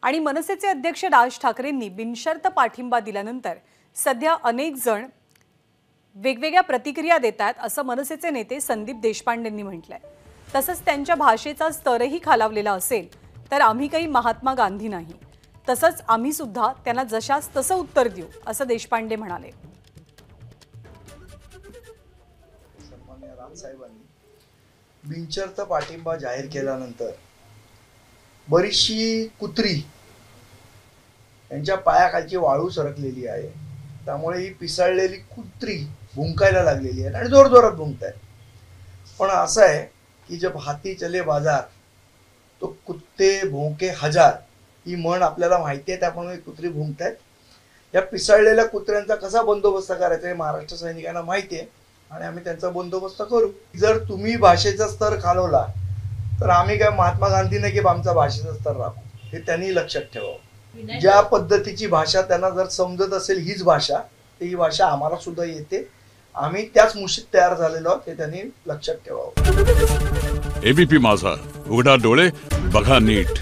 आणि मनसेचे अध्यक्ष राज ठाकरेंनी बिनशर्त पाठिंबा दिल्यानंतर सध्या अनेक जण वेगवेगळ्या प्रतिक्रिया देतात असं मनसेचे नेते संदीप देशपांडेंनी म्हटलंय। तसंच त्यांच्या भाषेचा स्तरही खालावलेला असेल तर आम्ही काही महात्मा गांधी नाही, तसंच आम्ही सुद्धा त्यांना जशास तसं उत्तर देऊ असं देशपांडे म्हणाले। सन्माननीय राजसाहेबांनी बिनशर्त पाठिंबा जाहीर केल्यानंतर बरीचशी कुत्री यांच्या पायाखालची वाळू सरकलेली आहे। त्यामुळे ही पिसाळलेली कुत्री भुंकायला लागलेली आहे आणि जोरजोरात भुंकताय। पण असं आहे की जब हाथी चले बाजार तो कुत्ते भोंके हजार ही म्हण आपल्याला माहिती आहे। त्यामुळे कुत्री भुंकतायत। या पिसाळलेल्या कुत्र्यांचा कसा बंदोबस्त करायचा हे महाराष्ट्र सैनिकांना माहिती आहे आणि आम्ही त्यांचा बंदोबस्त करू। जर तुम्ही भाषेचा स्तर खालवला तर आम्ही काय महात्मा गांधी नाही की आमचा भाषेचा स्तर राखू, हे त्यांनी लक्षात ठेवावं। ज्या पद्धतीची भाषा त्यांना जर समजत असेल हीच भाषा, तर ही भाषा आम्हाला सुद्धा येते। आम्ही त्याच मुशीत तयार झालेलो आहोत, हे त्यांनी लक्षात ठेवावं। एबीपी माझा, उघडा डोळे बघा नीट।